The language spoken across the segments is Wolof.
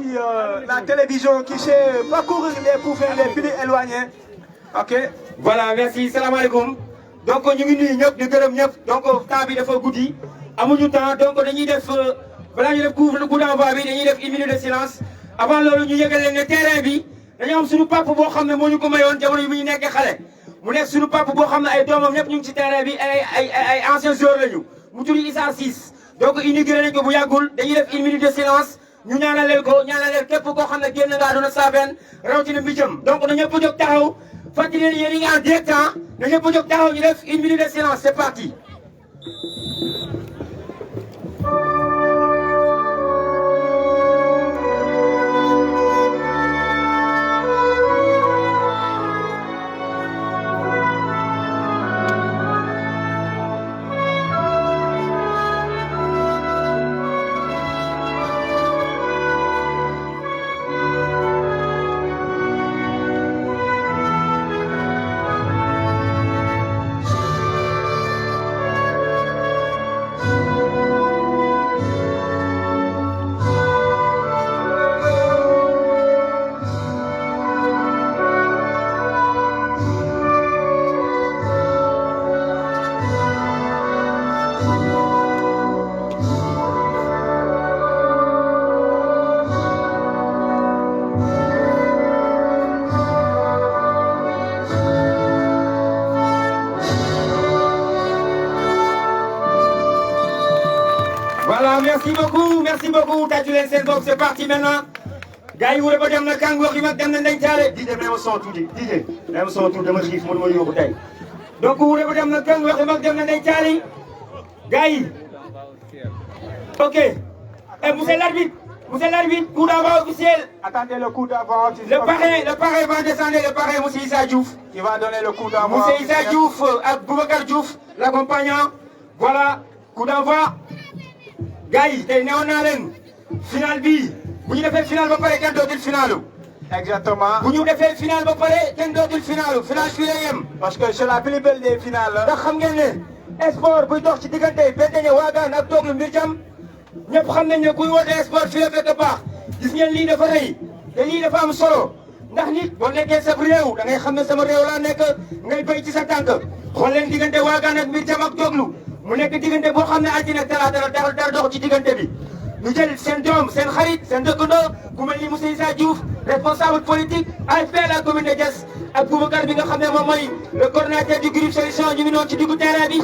aussi la télévision qui sait parcourir les profils les plus éloignés. Ok. Voilà, merci. Salam alaikum. Donc, nous sommes donc, temps bi dafa goudi. Amuñu temps, donc, dañuy def, balaa ñu def couvre le coup d'envoi bi, dañuy def 1 minute de silence. Avant loolu ñu yëgal leen ne terrain bi, dañu am suñu papa boo xam ne moo ñu ko mayoon jamono yi ñu nekkee xale. Mu nekk suñu papa boo xam ne ay doomam ñëpp ñu ngi ci terrain bi ay anciens joueurs lañu. Mu tudd Issa Ciss. Donc, inauguré nañ ko bu yàggul, dañuy def 1 minute de silence. Ñu ñaanaleel ko ñaanaleel képp koo xam ne génn nga àdduna Saben rawatina mbicam. Donc, na ñëpp jóg taxaw. Fàttali leen yéen a ngi en direct ah. Na ñëpp jóg taxaw ñu def 1 minute de silence. C'est parti. Voilà, merci beaucoup, Tatulen Senbok, c'est parti maintenant. Gars yi wure ba dem na Kango yi mag dem na Ndeye Thiaré. DJ même son tuuti, DJ même son tuuti dama xiif mënu ma yóbbu tey. Donc wure ba dem na Kango yi mag dem na Ndeye Thiaré. Gars yi. Ok. Et monsieur l'arbitre, coup d'envoi officiel. Attendez le coup d'envoi. Le parrain va descendre, le parrain monsieur Issa Diouf. Qui va donner le coup d'envoi. Monsieur Issa Diouf, Boubacar Diouf, l'accompagnant. Voilà, coup d'envoi. Gars yi tey newoon naa leen final bi bu ñu defee final ba pare kenn dootul finalu. Exactement. bu ñu defee final ba pare kenn dootul finalu final fii la yem. Parce que c'est la plus belle des finales. ndax xam ngeen ne sport buy dox ci diggante Benteñe Waagaan ak Toglu Mbir Jam ñëpp xam nañ ne kuy woote sport fii la fekk baax gis ngeen lii dafa rëy te lii dafa am solo ndax nit boo nekkee sa réew da ngay xam ne sama réew laa nekk ngay béy ci sa tànk xool leen diggante Waagaan ak Mbir Jam ak Toglu. mu nekk diggante boo xam ne àddina talaata dara dox ci diggante bi ñu jël seen doom seen xarit seen dëkkandoo ku mel ni monsieur Issa Diouf responsable politique AFP la commune de Diass ak Boubacar bi nga xam ne moom mooy le coordinateur du groupe solution ñu ngi noonu ci diggu terrain bi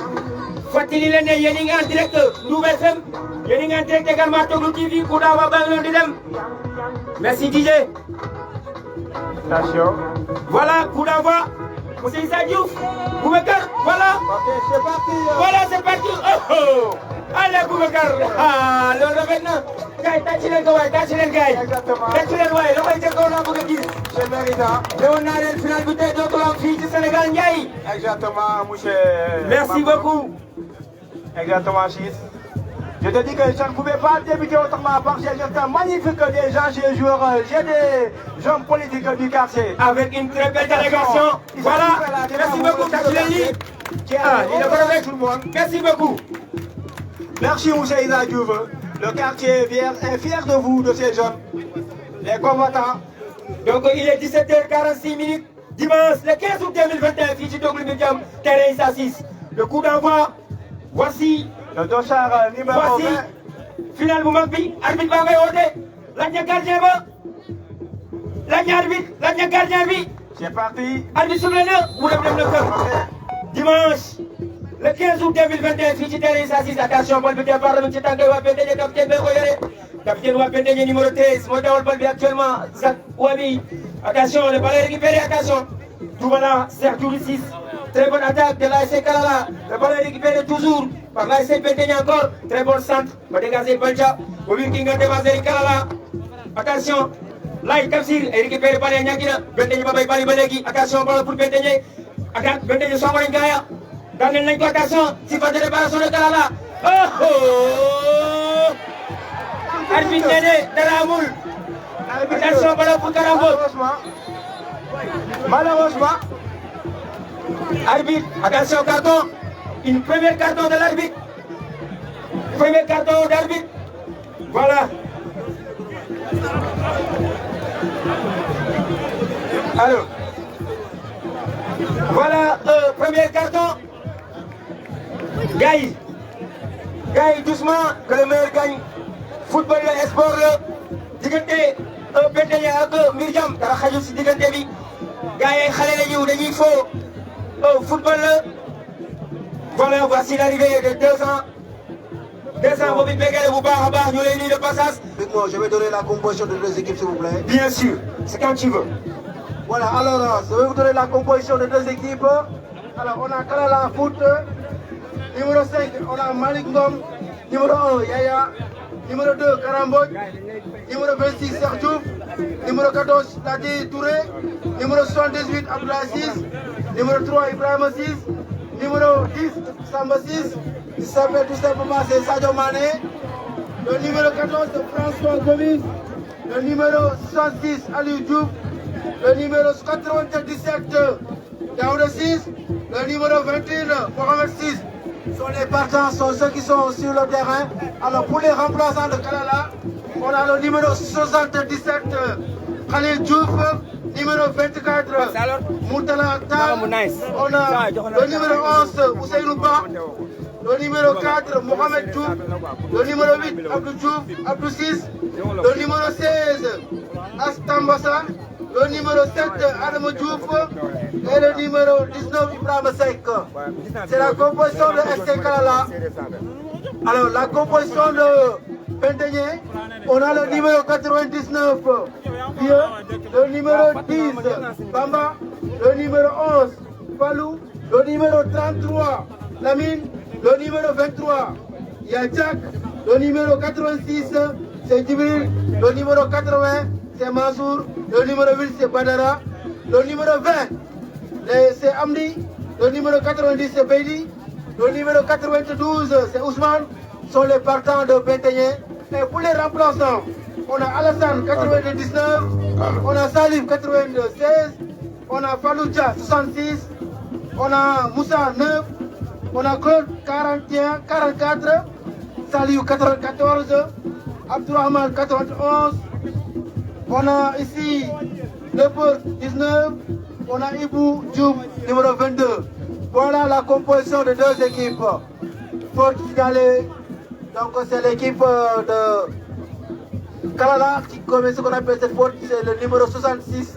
fàttali leen ne yéen a ngi en direct Nouvelle FM yéen a ngi en direct également Toglu TV coup d'envoi baa ngi doon di dem merci DJ. Attention. Voilà coup d'envoi monsieur Issa Diouf Boubacar voilà. Ok, c'est parti. Voilà, c'est parti. Oh, allez, Boubacar. Ah, loolu rafet na. Gars yi tàcc leen ko waay tàcc leen gars yi. Exactement. Tàcc leen waay loxo yi ca kaw laa bëgg a gis. C'est méritant. Lewoon naa leen final bi tey dootul am fii ci Sénégal Ndiaye. Exactement, monsieur. Merci beaucoup. Exactement, Ciss. Je te dis que je ne pouvais pas débuter autrement parce que j'étais magnifique des gens, des joueurs, j'ai des hommes politiques du quartier. Avec une très belle délégation. Voilà. Merci beaucoup, tàcc leen lii. Ah, il est tout le monde. Merci beaucoup. Merci, monsieur Issa Diouf. Le quartier est fier de vous, de ces jeunes, les combattants. Donc, il est 17h46, dimanche, le 15 août 2021, fii ci Toglu Mbir Jam, terrain Issa Ciss. Le coup d'envoi, voici. Le dossard numéro 20. Voici final bu mag bi arbitre baa ngay woote laaj na gardien ba laaj na gardien bi. C'est parti. arbitre soufflé na mu dem na kër. Dimanche le 15 août 2021 fii ci terrain Issa Ciss attention bal bi départ na ci tànkay waa Benteñe capitaine bee ko yore capitaine waa Benteñe numéro 13 mooy dawal bal bi actuellement Zak Wabi attention le ballon est récupéré attention Toubala Cheikh Diouri Ciss. Très bonne attaque de l'ASC Kalala. Le ballon est récupéré toujours par l'ASC Benteñe encore. Très bon centre. Va dégager Balcha. Bobir Kinga dévaser Kalala. Attention. Là, Tafsir est récupéré par les Nyakina. Benteñe Babay Bali Balegi. Attention, ballon pour Benteñe. Attaque Benteñe Songor Ngaya. Dans le Nenko, attention. Sifa de réparation de Kalala. Oh oh. Arbitre Néné de la Moule. Attention, ballon pour Karambo. Malheureusement. Arbitre, attention carton, une première carton de l'arbitre. Premier carton d'arbitre. Voilà. Alors, voilà premier carton. Gaï, doucement, que le meilleur gagne. Football, le sport, le digante, Benteñe ak Mirjam, dara xaju si digante bi. Gaï, xalé lañu dañuy fo. Football, voilà, voici l'arrivée de 200. 200, Bobby Begele, vous barre, nous les de passage. Dites-moi, je vais donner la composition de deux équipes, s'il vous plaît. Bien sûr, c'est quand tu veux. Voilà, alors, je vais vous donner la composition de deux équipes. Alors, on a Kalala Foot. Numéro 5, on a Malik Ngom. Numéro 1, Yaya. Numéro 2, Karamboj. Numéro 26, Serjouf. Numéro 14, Tati Touré. Numéro 78, Abdelaziz. Numéro 3, Ibrahim 6. Numéro 10, Samba 6. Il s'appelle tout simplement c'est Sadio Mané. Le numéro 14, François Gomis. Le numéro 66, Aliou Diouf. Le numéro 97, Daouda 6. Le numéro 21, Mohamed 6. Sont les partants, sont ceux qui sont sur le terrain. Alors pour les remplaçants de Kalala, on a le numéro 77, Khalil Diouf. Numéro 24, Moutala Tal. On a le numéro 11, Ousseinou Ba. Le numéro 4, Mohamed Diouf. Le numéro 8, Abdou Diouf, Abdou 6. Le numéro 16, Astambassa. Le numéro 7, Adamo Diouf. Et le numéro 19, Ibrahim Seck. C'est la composition de SC Kalala. Alors, la composition de Benteñe, on a le numéro 99, Vieux. Le numéro 10, Bamba. Le numéro 11, Falou. Le numéro 33, Lamine. Le numéro 23, Yadjak. Le numéro 86, c'est Djibril. Le numéro 80, c'est Mansour. Le numéro 8, c'est Badara. Le numéro 20, c'est Amdi. Le numéro 90, c'est Beidi. Le numéro 92, c'est Ousmane. Sont les partants de Benteñe. Et pour les remplaçants, on a Alassane 99, on a Salif 96, on a Falouja 66, on a Moussa 9, on a Claude 41, 44, Saliou 94, Abdourahman 91, on a ici Lepeur 19, on a Ibou Diouf numéro 22. Voilà la composition de deux équipes. Faut signaler, donc c'est l'équipe de Kalala qui commet ce qu'on appelle cette faute, c'est le numéro 66.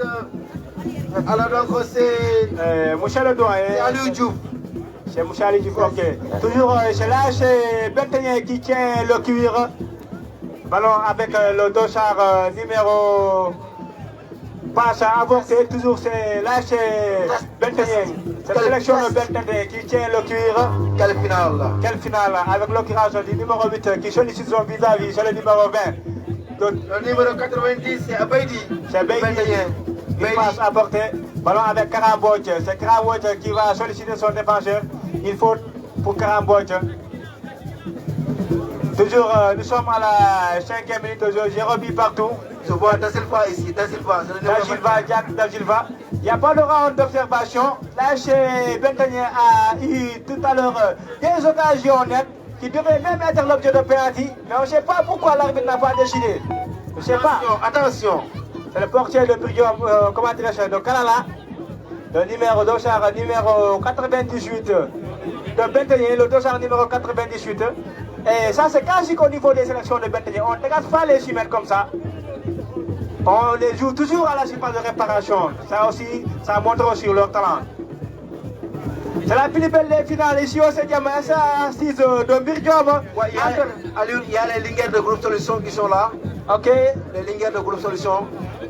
Alors donc c'est Monsieur le doyen. Aliou Diouf. C'est Moussa Ali Diouf, ok. Toujours, c'est là, c'est Benteñe qui tient le cuir. Ballon avec le dossard numéro... Passe à avorter, toujours c'est là, c'est Benteñe. C'est la sélection de Benteñe qui tient le cuir. Quelle finale là? Quelle finale, avec l'occurrence du numéro 8 qui sollicite son vis-à-vis, c'est le numéro 20. Le numéro 90, c'est Abaidi. C'est Beidi. Il passe à porter. Ballon avec Karamboj. C'est Karamboj qui va solliciter son défenseur. Il faut pour Karamboj. Toujours, nous sommes à la 5e minute de jeu. J'ai remis partout. Je vois Da Silva ici. Da Silva. Da Silva. Il n'y a pas de round d'observation. Là, chez Benteñe a eu tout à l'heure des occasions nettes qui devraient même être l'objet de penalty. Mais on ne sait pas pourquoi l'arbitre n'a pas décidé. Je ne sais pas. Attention. C'est le portier de de Kalala. Le numéro dossard numéro 98 de Benteñe, le dossard numéro 98. Et ça, c'est quasi qu'au niveau des sélections de Benteñe. On ne regarde pas les chimères comme ça. On les joue toujours à la surface de réparation. Ça aussi, ça montre aussi leur talent. C'est la plus belle finale ici au 7e assise de Mirjam. Ouais, il y a les lignes de groupe solution qui sont là. Ok. Les lignes de groupe solution.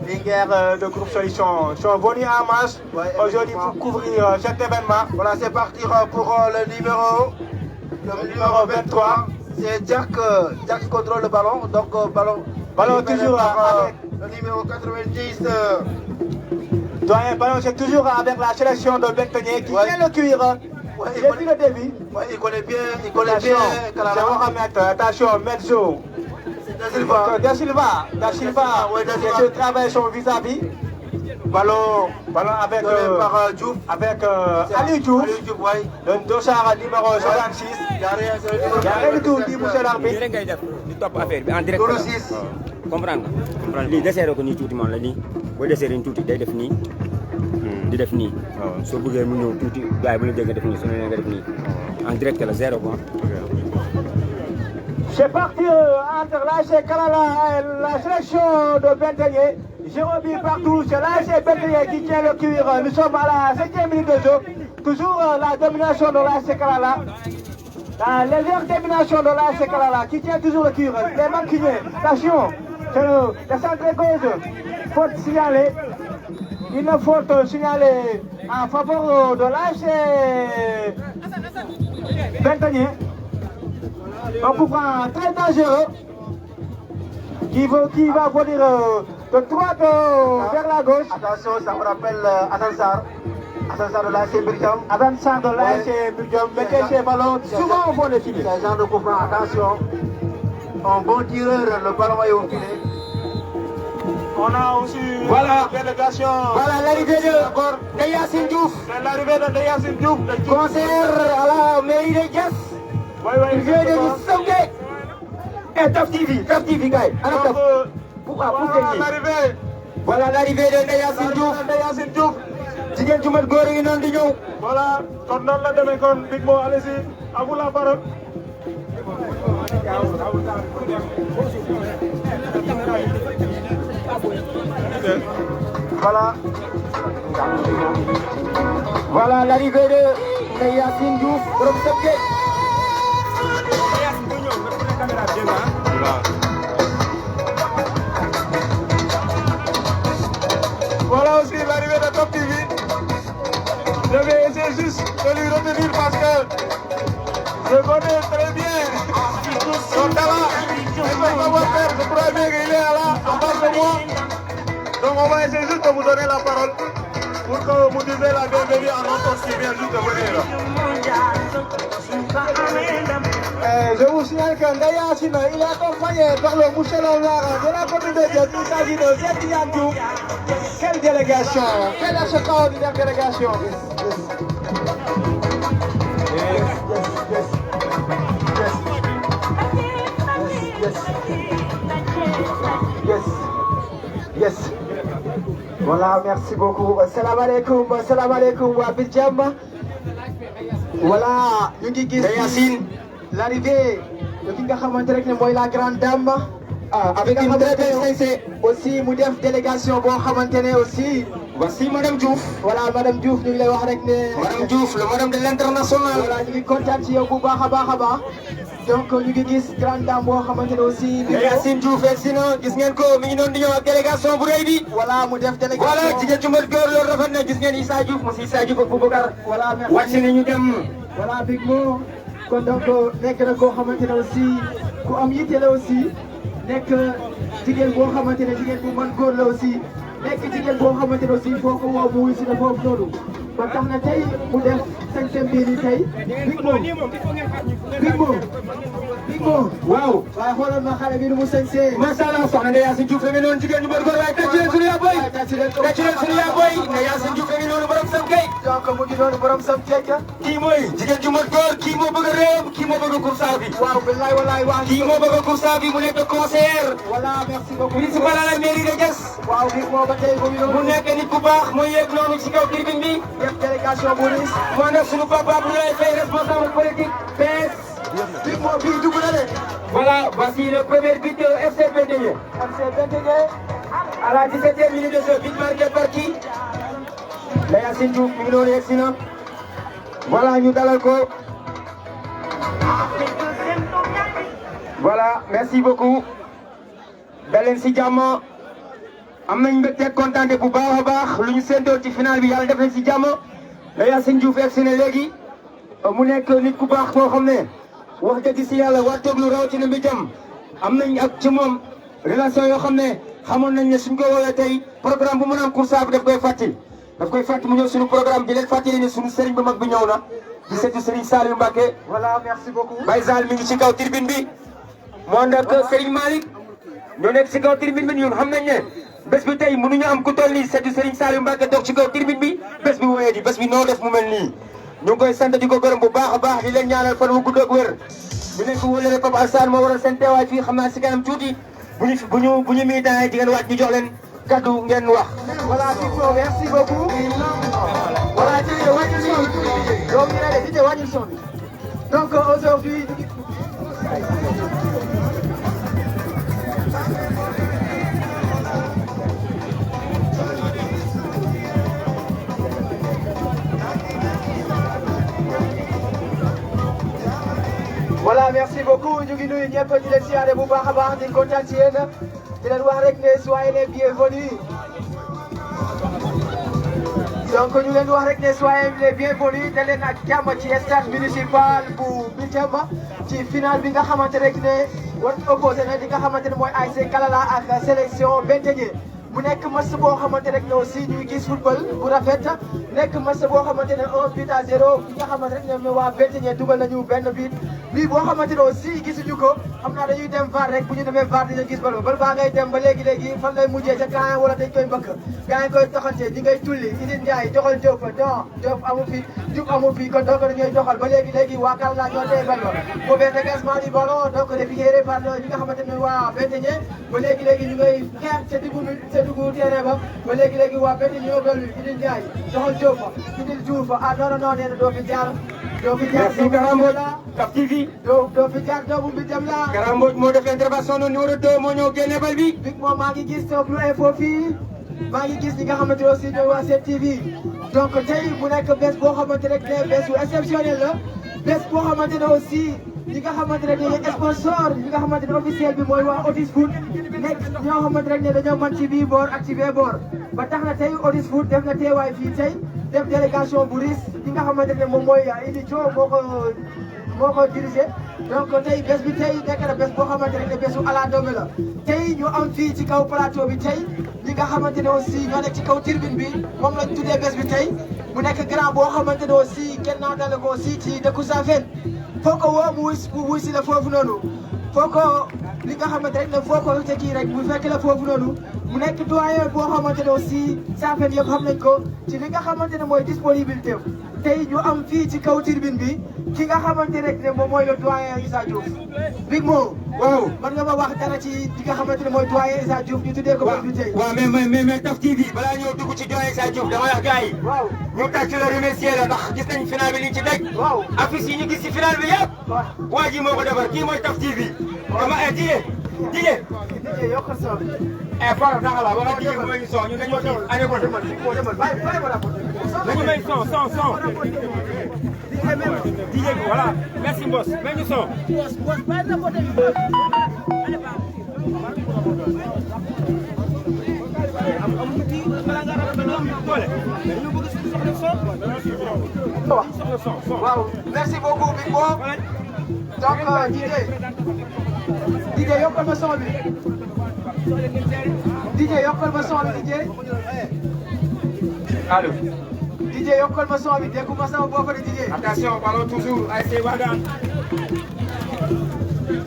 Les guerres de groupe solution sont venus en masse aujourd'hui pour couvrir cet événement. Voilà, c'est parti pour le numéro 23. C'est Jack qui contrôle le ballon. Donc, ballon toujours avec le numéro 90. Doyen, ballon, c'est toujours avec la sélection de Benteñe qui vient le cuir. Ouais, depuis le début. Ouais, il connaît bien. C'est Mohamed, attention, Mezzo. Da Silva, qui travaille son vis-à-vis. Ballon avec Aliou Diouf. Le dossard numéro 66. Il n'y a rien du tout, dit monsieur l'arbitre. En direct. Comprendre nga lii deseeroo ko nii tuuti moom la nii boo deseeree nii tuuti day def nii di def nii. soo bëggee mu ñëw tuuti gars yi bu ñu dégg nga def nii su ne nga def nii en direct la 0 quoi. C'est parti entre l'ASC Kalala et la sélection de Benteñe. Jérôme partout, c'est l'ASC Benteñe qui tient le cuir. Nous sommes à la 7e minute de jeu. Toujours la domination de l'ASC Kalala. La légère domination de l'ASC Kalala qui tient toujours le cuir. Les manquiniers, attention, c'est le centre gauche. Faute signalée. Une faute signalée en faveur de l'ASC Benteñe. Un coup franc très dangereux qui va venir de droite vers la gauche. Attention, ça me rappelle Atansar. Atansar de l'ASC Birjam. Atansar de l'ASC Birjam. Mettez ces ballons souvent au fond des filets. C'est un genre de coup franc, attention. Un bon tireur, le ballon est au filet. On a aussi Voilà. une délégation. Voilà l'arrivée de Yacine Diouf. C'est l'arrivée de Yacine Diouf. Concert à la mairie de Diass. Il vient de nous sauver. Et Taf TV, gars. Alors, Taf. Pourquoi l'arrivée. Voilà l'arrivée de Yacine Diouf. Jigéen ju mat góor yi noonu di ñëw. Voilà, kon noonu la demee kon Big Mo, allez-y, à vous la parole. Voilà. Voilà l'arrivée de Yacine Diouf. Borom Sabke. Voilà aussi l'arrivée de Top TV. Je vais essayer juste de lui retenir parce que je connais très bien son talent. Et son savoir-faire, je crois bien qu'il est là, en face de moi. Donc on va essayer juste de vous donner la parole pour que vous disiez la bienvenue à notre qui vient juste de venir. Je vous signale que Ndayacine, il est accompagné par le mouchelon noir de la commune de Diass. Il s'agit de Zetian Diouf. Quelle délégation! Quelle extraordinaire délégation! Yes. Voilà, merci beaucoup. Salam alaikum, wa Birjam. Voilà, ñu ngi gis Yacine. l'arrivée de ki nga xamante rek ne mooy la grande dame. Avec une très belle sincère. Aussi mu def délégation boo xamante ne aussi. Voici Madame Diouf. Voilà madame Diouf ñu ngi lay wax rek ne. Madame Diouf, le madame de l'international. Voilà ñu ngi kontaan ci yow bu baax a baax. Donc ñu ngi gis grande dame boo xamante ne aussi. Yacine Diouf egsi na gis ngeen ko mi ngi doon di ñëw ak délégation bu rëy bi. Voilà mu def délégation. Voilà jigéen ju mat góor loolu rafet na gis ngeen Issa Diouf monsieur Issa Diouf ak Boubacar. Voilà merci. wàcc nañu dem. Voilà Big Mo kon donc nekk na koo xamante ne aussi ku am yitte la aussi nekk jigéen boo xamante ne jigéen bu mën góor la aussi nekk jigéen boo xamante ne aussi foo ko woo mu wuyu si la foofu noonu ba tax na tey mu def 5e bii nii tey Big Mo waaw. waaye xoolal ma xale bi nu mu sañsee. macha allah soxna Ndeye Yacine Diouf la nga noonu jigéen ñu mat góor waaye tàcc leen suñu yaa boy. tàcc leen suñu yaa boy Ndeye Yacine Diouf la nga noonu borom sam kay. donc mu ngi noonu borom sam kay. kii mooy jigéen ju mat góor kii moo bëgg a réew kii moo bëgg a coursa bi. waaw billaay walaay waa. kii moo bëgg a coursa bi mu nekk conseiller. voilà merci beaucoup. municipal à la mairie de Diass. waaw Big Mo ba tey mu ngi noonu. mu nekk nit ku baax mooy yegg noonu ci kaw tribune bi. def délégation bu riche. moo nekk suñu papa Abdoulaye Faye responsable politique PS. Big Mo bii dugg na de. Voilà, voici le premier but de FC Benteñe. FC Benteñe. À la 17e minute de jeu, but marqué par qui? Yacine Diouf mi ngi noonu yegsi na. Voilà ñu dalal ko. Voilà, merci beaucoup. dal leen si jàmm. am nañ mbégte kontaan bu baax a baax lu ñu séentoon ci final bi yàlla def nañ si jàmm. Yacine Diouf yegsi na léegi. mu nekk nit ku baax boo xam ne. wax dëgg si yàlla waa tooglu rawatina mbéjam am nañ ak ci moom relation yoo xam ne xamoon nañ ne suñ ko woowee tey programme bu mën a am coursa bi daf koy fàtti mu ñëw suñu programme di leen fàttali ne suñu sëriñ bu mag bi ñëw na di seetu sëriñ Saliou Mbacké. Voilà merci beaucoup. Baye Sall mi ngi ci kaw tribune bi moo ànd ak sëriñ Malick ñoo nekk ci kaw tribune bi ñun xam nañ ne bés bi tey mënuñu am ku toll nii seetu sëriñ Saliou Mbacké toog ci kaw tribune bi bés bi wooyee di bés bi noo def mu mel nii ñu ngi koy sant di ko gërëm bu baax a baax di leen ñaanal fan wu gudd ak wér bu nekk wóolare Pape Alsane moo waral seen teewaay fii xam naa si kanam tuuti bu ñu militant yi di ngeen waaj ñu jox leen kaddu ngeen wax. Voilà, Bigmo, merci beaucoup. Voilà, DJ, wàññil son bi. Donc, ñu ne DJ, wàññil son bi. Donc, aujourd'hui, voilà, merci beaucoup. Ñu ngi nuyu ñëpp di leen siyaare bu baax a baax di kontaan ci yéen di leen wax rek ne soyez les bienvenus. Donc ñu leen wax rek ne soyez les bienvenus da leen ak jàmm ci stade municipal bu Bitema ci final bi nga xamante rek ne war opposé na li nga xamante ne mooy ASC Kalala ak sélection Benteñe. mu nekk match boo xamante rek ne aussi ñuy gis football bu rafet nekk match boo xamante ne 1-0 bi nga xamante rek ne waa Benteñe dugal nañu benn bii boo xamante ne aussi gisuñu ko xam naa dañuy dem VAR rek bu ñu demee VAR dinañ gis bal baa ngay dem ba léegi fan lay mujjee ca gaañ wala dañ koy mbëkk gaañ koy doxante di ngay tulli Idine Ndiaye doxal Diop non Diop amu fi kon donc dañuy doxal ba léegi waa Kalala ñoo tey bal ba mauvais dégagement du ballon donc récupéré par ñi nga xamante ne waa Benteñe ba léegi ñu ngay xeex ca dugg terrain ba léegi waa Benteñe ñoo gël Idine Ndiaye doxal Diop Idine Diouf non nee na doo fi jaar merci Karambo Cap TV. doo fi jaar doomu bi dem la. Karambo moo def intervention numéro 2 moo ñëw génne bal bi. Bigmo maa ngi gis Blue Info fii maa ngi gis ñi nga xamante ne aussi ñooy waa 7TV donc tey mu nekk bés boo xamante rek ne bés bu exceptionnel la bés boo xamante ne aussi ñi nga xamante ne ñooy sponsor ñi nga xamante ne officiel bi mooy waa Otis Food nekk ñoo xamante rek ne dañoo mën ci bii boor ak ci bee boor ba tax na tey Otis Food def na teewaay fii tey def délégation bu riis ñi nga xamante ne moom mooy Idi Thio moo ko dirigé donc tey bés bi tey nekk na bés boo xamante ne bésu ala doome la tey ñu am fii ci kaw plateau bi tey ñi nga xamante ne aussi ñoo nekk ci kaw tribune bi moom lañ tuddee bés bi tey mu nekk grand boo xamante ne aussi kenn naa dale ko aussi ci dëkku Safeen foo ko woo mu wuy si la foofu noonu foo ko li nga xamante rek ne foo ko te kii rek mu fekk la foofu noonu mu nekk doyen boo xamante ne aussi Safeen yëpp xam nañ ko ci li nga xamante ne mooy disponibilité tey ñu am fii ci kaw tribune bi ki nga xamante rek ne moom mooy le doyen Issa Diouf Bigmo waaw man nga ma wax dara ci li nga xamante ne mooy doyen Issa Diouf ñu tuddee ko bés bi tey waaw mais Taf TV balaa ñëw dugg ci doyen Issa Diouf dama wax gars yi waaw ñu tàcc la remercier la ndax gis nañ final bi liñ ci teg waaw affiche yi ñu gis ci final bi yëpp waa ji moo ko defar kii mooy Taf TV dama Dije yokkal soo bi fara taxala ba nga Dije mooy ñu son ñu dañoo kii année ko demal nañu may son Dije voilà merci boss may ñu son waaw merci beaucoup Bigmo donc DJ yokkal ma son bi DJ yokkal ma son bi DJ allo DJ yokkal ma son bi dégguma sama bopp de DJ attention ballon toujours ASC Ouagane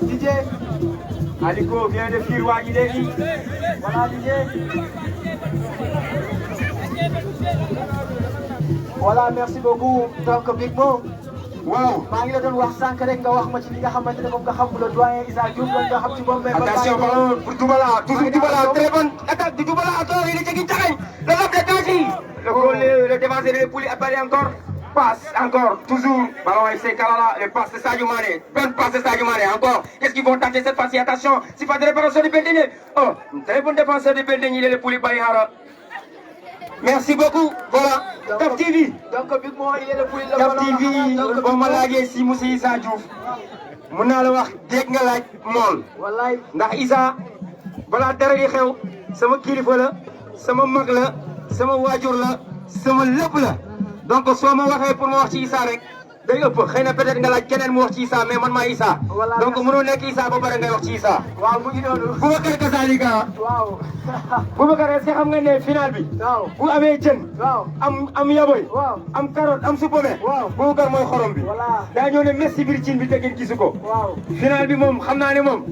DJ Aliko vient de fuir waa ji léegi voilà DJ voilà merci beaucoup donc Bigmo waaw maa ngi la doon wax sànq rek nga wax ma ci li nga xamante ne moom nga xam le doyen Issa Diouf loolu nga xam ci moom. mais attention ballon pour Doubala toujours Doubala très bonne attaque de Doubala encore il est jegi taxañ le lob de Tanti le défenseur de Pouly apparaît encore passe encore toujours ballon ASC Kalala le passe de Sadio Mané bonne passe de Sadio Mané encore qu'est-ce qu'ils vont tenter cette fois-ci attention c'est pas de réparation de Benteñe oh très bon défenseur de Benteñe il est le Pouly Bayara. Merci beaucoup voilà Taf TV donc Bigmo il est le Pouly Taf TV boo ma laajee si monsieur Issa Diouf mun naa la wax dégg nga laaj mool wallaay ndax Issa balaa dara di xew sama kilifa la sama mag la sama waajur la sama lépp la donc soo ma waxee pour ma wax ci Issa rek day ëpp xëy na peut-être nga laaj keneen mu wax ci Issa mais man maa Issa donc mënoo nekk Issa ba pare ngay wax ci Issa waaw mu ngi noonu Boubacar Kassalika waaw Boubacar est-ce que xam nga ne final bi waaw bu amee jën waaw am yaboy waaw am carotte am supame waaw Boubacar mooy xorom bi voilà daa ñëw ne merci biir cin bi te ngeen gisu ko waaw final bi moom xam naa ne moom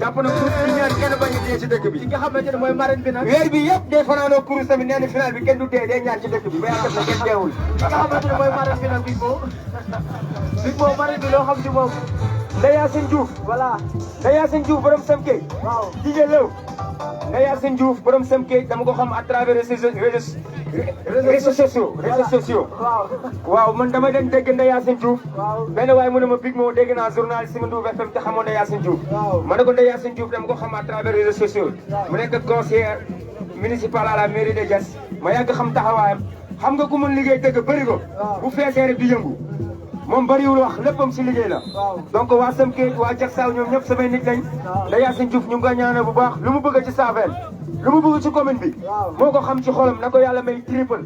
jàpp na kurus bi ñaan kenn bañ a dee ci dëkk bi ki nga xamante ne mooy marraine bi nag weer bi yëpp day fanaanoo kurus tamit nee na final bi kenn du dee day ñaan ci dëkk bi mais ak na kenn deewul ki nga xamante ne mooy marraine bi nag Bigmo marraine bi loo xam ci moom Ndeye Yacine Diouf voilà Ndeye Yacine Diouf borom Samke waaw DJ Lew Ndeye Yacine Diouf borom Semke dama ko xam à travers réseaux sociaux. waaw man dama den dégg Ndeye Yacine Diouf. benn waaye mu ne ma Big Mo dégg naa journaliste si Ndour FM te xamoon Ndeye Yacine Diouf. ma ne ko Ndeye Yacine Diouf dama ko xam à travers réseaux sociaux. mu nekk conseiller municipal à la mairie de Diass ma yàgg xam taxawaayam xam nga ku mun liggéey dëgg bëri ko. bu feesee rek di yëngu. moom bëriwul wax léppam si liggéey la. donc waa Semke waa Diacksao ñoom ñëpp samay nit lañ. Ndeye Yacine Diouf ñu ngi koy ñaanal bu baax lu mu bëgg ci Savel lu mu bëgg ci commune bi. moo ko xam ci xolam na ko yàlla may triple.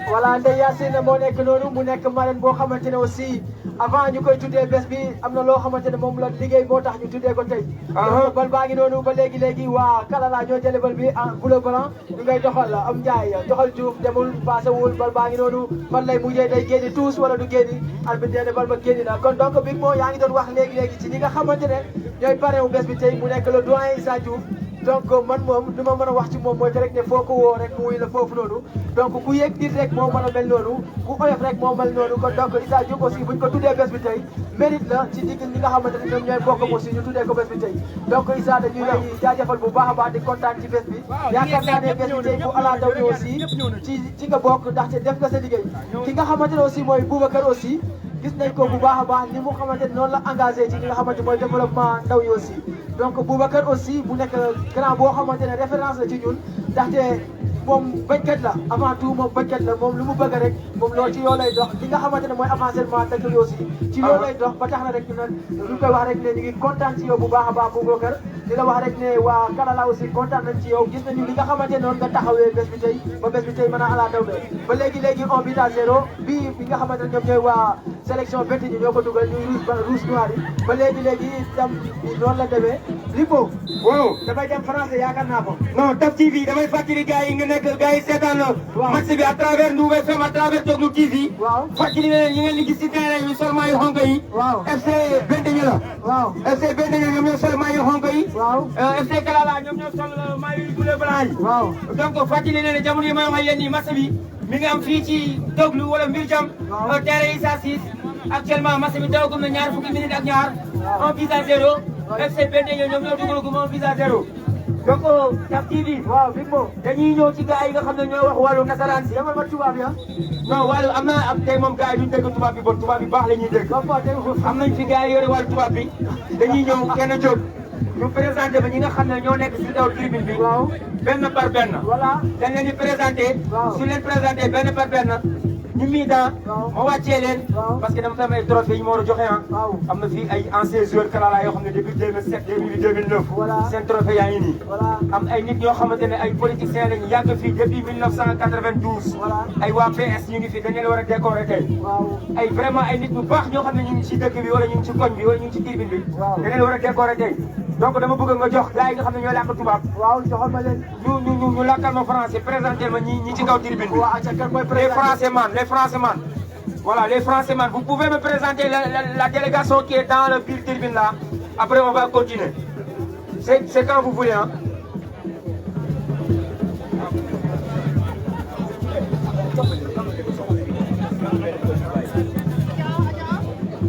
voilà Ndeye Yacine moo nekk noonu mu nekk marraine boo xamante ne aussi avant ñu koy tuddee bés bi am na loo xamante ne moom la liggéey moo tax ñu tuddee ko tey. donc bal baa ngi noonu ba léegi waa Kalala ñoo jëlee bal bi en bleu blanc ñu ngay doxal am Ndiaye doxal Diouf demul passé wul bal baa ngi noonu fan lay mujjee day génni tous wala du génni arbitre nee na bal ba génni na kon donc Big Mo yaa ngi doon wax léegi ci ñi nga xamante ne ñooy parrain wu bés bi tey mu nekk le doyen Issa Diouf. donc man moom du ma mën a wax ci moom mooy que rek ne foo ko woo rek mu wuy la foofu noonu donc ku yëg nit rek moo mën a mel noonu ku oyof rek moo mel noonu kon donc Issa Diouf aussi buñ ko tuddee bés bi tey mérite la ci digg ñi nga xamante ne ñoom ñooy bokk aussi ñu tuddee ko bés bi tey donc Issa dañuy lay jaajëfal bu baax a baax di kontaan ci bés bi yaakaar naa ne bés bi tey bu ala daw ni aussi ci nga bokk ndaxte def nga sa liggéey ki nga xamante ne aussi mooy Boubacar aussi gis nañ ko bu baax a baax ni mu xamante ne noonu la engagé ci li nga xamante mooy développement ndaw yi aussi donc Boubacar aussi bu nekk grand boo xamante ne référence la ci ñun ndaxte moom béykat la avant tout moom béykat la moom lu mu bëgg rek moom loolu ci yow lay dox li nga xamante ne mooy avancement dëkk bi aussi ci yow lay dox ba tax na rek ñu koy wax rek ne ñu ngi kontaan ci yow bu baax a baax Boubacar di la wax rek ne waa Kalala aussi kontaan nañ ci yow gis nañu li nga xamante ne noonu nga taxawee bés bi tey ba bés bi tey mën a ala daw ba léegi 1 but à 0 bii bi nga xamante ne ñoom ñooy waa sélection bett ñi ñoo ko dugal ñuy rouge noir yi ba léegi itam noonu la demee Lipo waaw damay dem français yaakaar naa ko non Taf TV damay fàttali gars yi nga nekk gars yi seetaan match bi à travers Ndour FM à travers Toglu TV. waaw fàttali leen ñi ngeen di gis si terrain yi sol maillot xonk yi. waaw FC Benteñe la. waaw FC Benteñe ñoom ñoo sol maillot xonk yi. waaw FC Kalala ñoom ñoo sol maillot bleu blanc yi. waaw donc fàttali leen ne jamono yi may wax yéen nii match bi mi ngi am fii ci Toglu wala Mbir Jam. terrain Issa Ciss actuellement match bi dawagum na ñaar fukki minutes ak ñaar. 1 but à 0. FC Benteñe ñoom ñoo dugalagum 1 but à 0. donc Taf TV. waaw Big Mo dañuy ñëw ci gars yi nga xam ne ñoo wax wàllu nasaraan si. demal ma tubaab ya non wàllu am na am tey moom gars yi duñ dégg tubaab bi bon tubaab bi baax la ñuy dégg. am nañ fi gars yi yore wàllu tubaab bi dañuy ñëw kenn jóg ñu présenté ba ñi nga xam ne ñoo nekk si kaw tribune bi. waaw benn par benn. voilà dañ leen di présenté. waaw su leen présenté benn par benn. ñu mii daa ma wàccee leen parce que dama fa am ay trophée yi ma war a joxe ah. am na fii ay anciens joueurs Kalala yoo xam ne depuis 2007 2009. seen trophée yaa ngi nii. am ay nit ñoo xamante ne ay politiciens lañu yàgg fii depuis 1992. ay waa PS ñu ngi fi dañu leen war a décorer tey. ay vraiment ay nit bu baax ñoo xam ne ñu ngi ci dëkk bi wala ñu ngi ci koñ bi wala ñu ngi ci tribune bi. dañu leen war a décorer tey. donc dama bëgg nga jox gars yi nga xam ne ñoo làkk tubaab. waaw joxal ma leen. ñu làkkal ma français présenté ma ñi ci kaw tribune bi. les français man les français man. Voilà, les Français man. Vous pouvez me présenter la délégation qui est dans le bulle tribune là. Après, on va continuer. C'est quand vous voulez, hein.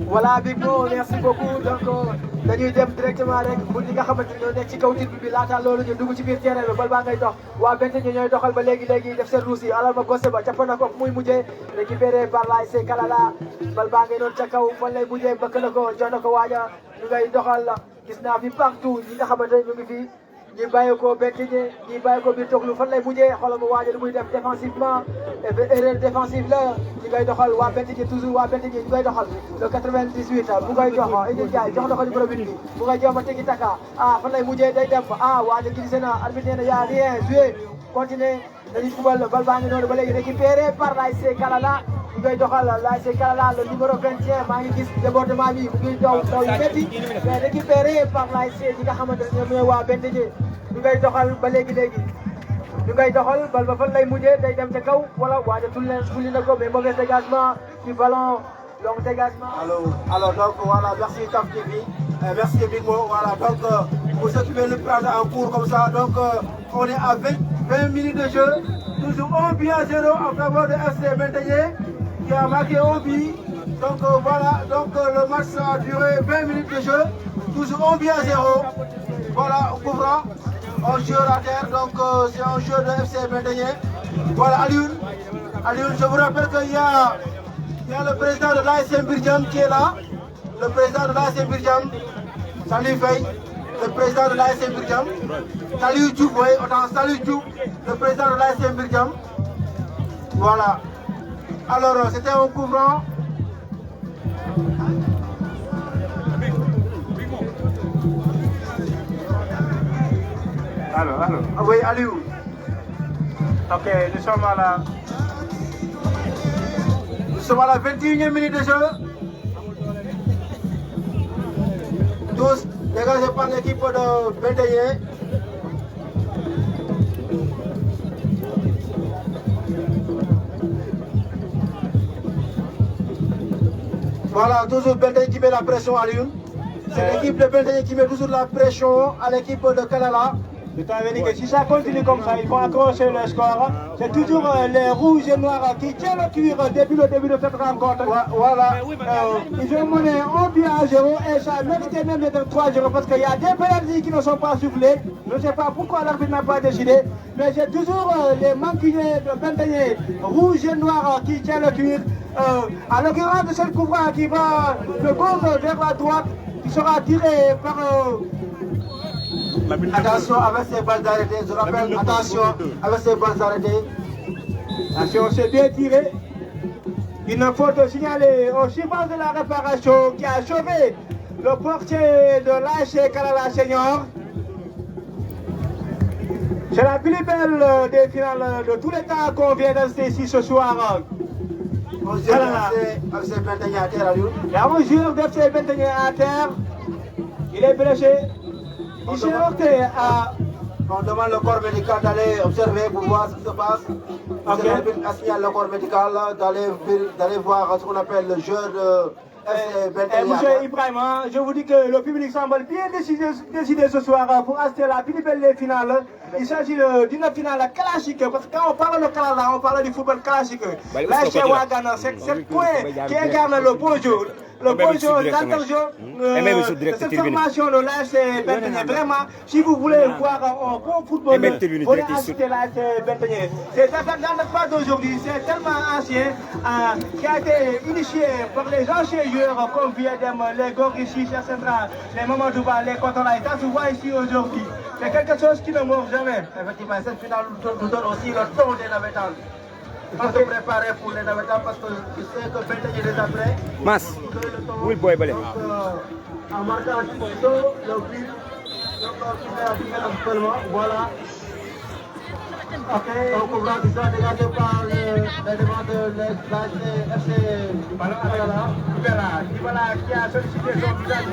Voilà Big Mo merci beaucoup donc dañuy dem directement rek bu ñi nga xamante ne ñoo nekk ci kaw tribune bi laata loolu ñu dugg ci biir terrain bi bal baa ngay dox waa Benteñe ñooy doxal ba léegi def seen ruus yi alal ma gosse ba cappa na ko fu muy mujjee récupéré par l'ASC Kalala bal baa ngay noonu ca kaw fan lay mujjee bëkk na ko jox na ko waaja ñu ngay doxal gis naa fi partout ñi nga xamante ne ñu ngi fi ñi bàyyi ko Benteñe ñi bàyyi ko biir Toglu fan lay mujjee xoolal ma waaja lu muy def défensivement erreur défensive la ñi ngay doxal waa Benteñe toujours waa Benteñe ñu ngay doxal le 98 bu ngay jox Idil Ndiaye jox na ko numéro 8 bi bu ngay jéem a tegi taka fan lay mujjee day dem waaja glissé na arbitre nee na y a rien joué continuer dañuy fubal bal baa ngi noonu ba léegi récupéré par l'ASC Kalala ñu ngay doxal l'ASC Kalala le numéro 21 maa ngi gis débordement bi mu ngi daw yu métti mais récupéré par l'ASC ñi nga xamante ne ñoom ñooy waa Benteñe ñu ngay doxal ba léegi ñu ngay doxal bal ba fan lay mujjee day dem ca kaw wala waaja tulli na ko mais mauvais dégagement du ballon long dégagement. Alors donc voilà, merci Taf TV, merci Big Mo. Voilà, donc pour ceux qui veulent le prendre en cours comme ça, donc on est à 20 minutes de jeu, toujours 1 but à 0 en faveur de FC Benteñe qui a marqué 1 but. Donc voilà, donc le match a duré 20 minutes de jeu, toujours 1 but à 0. Voilà, au couvrant. 11 joueurs à terre, donc c'est un jeu de FC Benteñe. Voilà, Alioune, je vous rappelle qu'il y a le président de l'ASM Birdiam qui est là. Le président de l'ASM Birdiam, salut Faye, le président de l'ASM Birdiam. Salut Diouf, oui, salut Diouf, le président de l'ASM Birdiam. Voilà. Alors, c'était un coup franc. Allô. Ah oui, Aliou. Ok, nous sommes à la... Nous sommes à la 21e minute de jeu. Tous dégagés par l'équipe de Benteñe. Voilà, toujours Benteñe qui met la pression à Lyon. C'est l'équipe de Benteñe qui met toujours la pression à l'équipe de Kalala. Je t'avais dit que si ça continue comme ça, ils vont accrocher le score. C'est toujours les rouges et noirs qui tiennent le cuir depuis le début de cette rencontre. Voilà. Ils ont mené 1 but à 0 et ça méritait même d'être 3-0 parce qu'il y a des pénaltys qui ne sont pas soufflés. Je ne sais pas pourquoi l'arbitre n'a pas décidé, mais c'est toujours les mancuniers de Benteñe, rouges et noirs qui tiennent le cuir. À l'occurrence de cette couvre qui va de gauche vers la droite, qui sera tiré par... Attention avec ces balles arrêtées, je rappelle, attention avec ces balles arrêtées. Attention, c'est bien tiré. Il ne faut te signaler au suivant de la réparation qui a sauvé le portier de l'ASC Kalala Senior. C'est la plus belle des finales de tous les temps qu'on vient d'assister ici ce soir. On joue FC Benteñe à terre, Aliou. Il y a un joueur d'FC Benteñe à terre. Il est blessé. Il s'est heurté à... On demande le corps médical d'aller observer pour voir ce qui se passe. Okay. On signale le corps médical d'aller voir ce qu'on appelle le jeu de FC Benteñe. Monsieur Ibrahima, je vous dis que le public semble bien décidé ce soir pour assister à la plus belle finale. Il s'agit d'une finale classique, parce que quand on parle de Kalala, on parle du football classique. L'ASC Ouagana, c'est cette coin qui incarne le beau jeu. Le beau jeu, de cette formation de l'ASC Benteñe. Vraiment, si vous voulez voir un bon football, vous pouvez assister à l'ASC Benteñe. C'est pas d'aujourd'hui, c'est tellement ancien, qui a été initié par les anciens joueurs comme Viedem, les Gorgis, les Central, les Mamadouba, les Kotola. Et ça se voit ici aujourd'hui. C'est quelque chose qui ne mord jamais. Effectivement, cette finale nous donne aussi le temps des navettans. Il faut se préparer pour les navettans parce que je sais que Benteñe est déjà prêt. Mas, oui, boy, balé. Donc, en marquant un petit peu le but, donc qui fait la différence seulement, voilà. Ok, donc on va dégagé par les devants de l'ASC FC Dibala qui a sollicité son visage,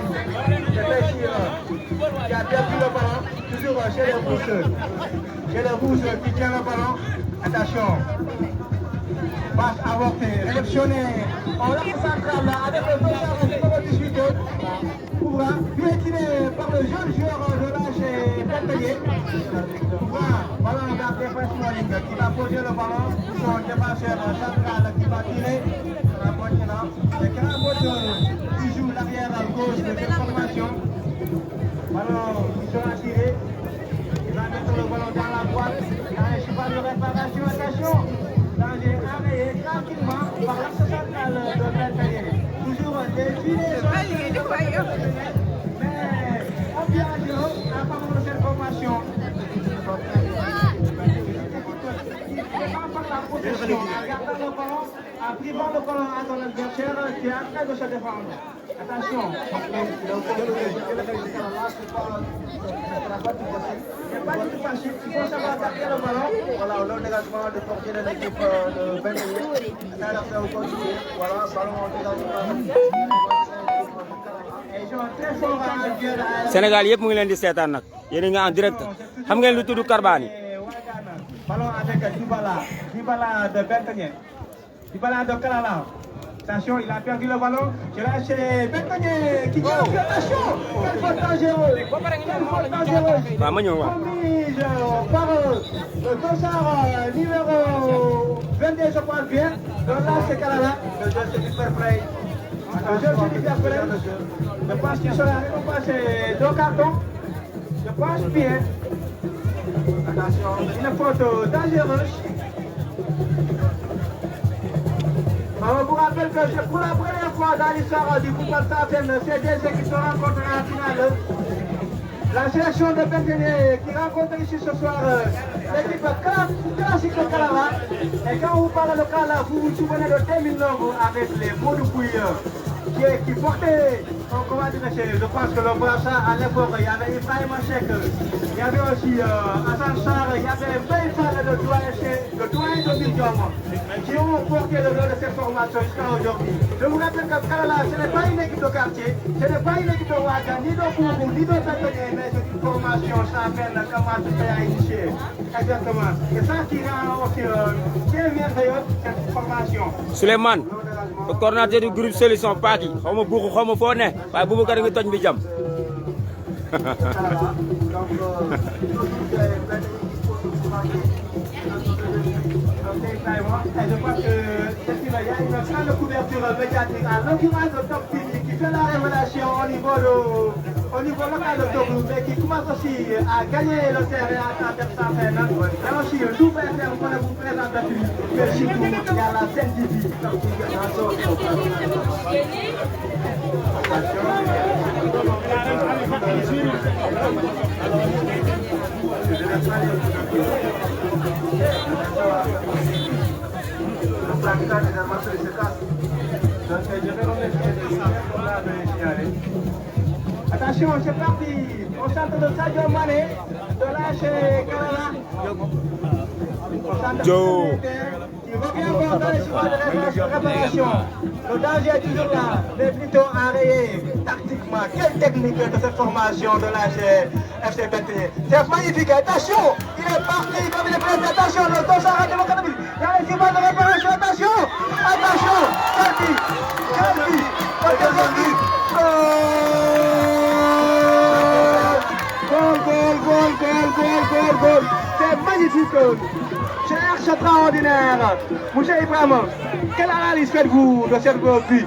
qui a perdu le ballon, toujours chez les Rouges. Chez les Rouges qui tient le ballon. Attention. Passe avortée, réceptionné. On l'a central avec le numéro 18. Bien tiré par le jeune joueur de l'ASC Benteñe. Ballon vers défense Moling qui va poser le ballon. Son défenseur central qui va tirer. Le grand moteur qui joue l'arrière à gauche de cette formation. Ballon qui sera tiré. Il va mettre le ballon dans la boîte. Dans les cheval de réparation, attention. Danger arrêté tranquillement par l'axe central de Benteñe. Toujours des filets. Mais on vient à partir de cette formation. En gardant le ballon, en privant le ballon à son adversaire qui est en train de se défendre. Attention. C'est pas du tout facile. Il faut savoir garder le ballon. Voilà, le dégagement de portier de l'équipe de Benteñe. Ça va continuer. Voilà, ballon au dégagement. Ils sont très forts à jouer là. Sénégal yëpp mu ngi leen di seetaan nag yéen a ngi en direct xam ngeen lu tudd Karbani. Ballon avec Dibala de Benteñe. Dibala de Kalala. Attention, il a perdu le ballon. Je lâche Benteñe qui tient. Attention, quelle faute dangereuse. Quelle faute dangereuse. Waaw ma ñëw waaw. Commise par le dossard numéro 22, je pense bien. Donc là, c'est Kalala. Le jeu c'est du fair play. Le jeu c'est du fair play. Je pense qu'il sera récompensé 2 cartons. Je pense bien. Attention, une faute dangereuse. On vous rappelle que c'est pour la première fois dans l'histoire du football Safen, ces deux équipes se rencontrent en finale. La sélection de Bentené qui rencontre ici ce soir l'équipe classique de Calava. Et quand vous parlez de Calava, vous vous souvenez de 2009 avec les Moudoupouilles qui portaient, comment dire, je pense que le brassard à l'époque, il y avait Ibrahim Achek, il y avait aussi Hassan Sarr, il y avait 20 fois le doyen de Bidiom qui ont porté le nom de cette formation jusqu'à aujourd'hui. Je vous rappelle que Calava, ce n'est pas une équipe de quartier, ce n'est pas une équipe de Ouaga, ni de Boubou, ni de Bentené, mais c'est une formation sans peine comment se fait à initier. Exactement. Et ça qui rend aussi bien merveilleux cette formation. Souleymane, le coordinateur du groupe Solution Paki, xaw ma buuxu xaw ma foo ne waaye Boubacar a ngi toj bi jam. Je pense que il y a une grande couverture médiatique en l'occurrence de Top TV qui fait la révélation au niveau local de Togo, mais qui commence aussi à gagner le terrain à travers sa peine. Et aussi, nous faire qu'on vous présente depuis, mais surtout, il y a la scène TV. Attention, c'est parti. Au centre de Sadio Mané, de l'AS Calava. Joe. Il revient encore dans les choix de préparation. Le danger est toujours là, mais plutôt enrayé tactiquement. Quelle technique de cette formation de l'AS FC Bentené. C'est magnifique. Attention, il est parti comme il est prêt. Attention, le dos s'arrête devant Kanabi. Il y a les images de réparation. Attention, attention. Quel but. Le deuxième but. Goal. C'est magnifique. C'est extraordinaire. Monsieur Ibrahim, quelle analyse faites-vous de cette but?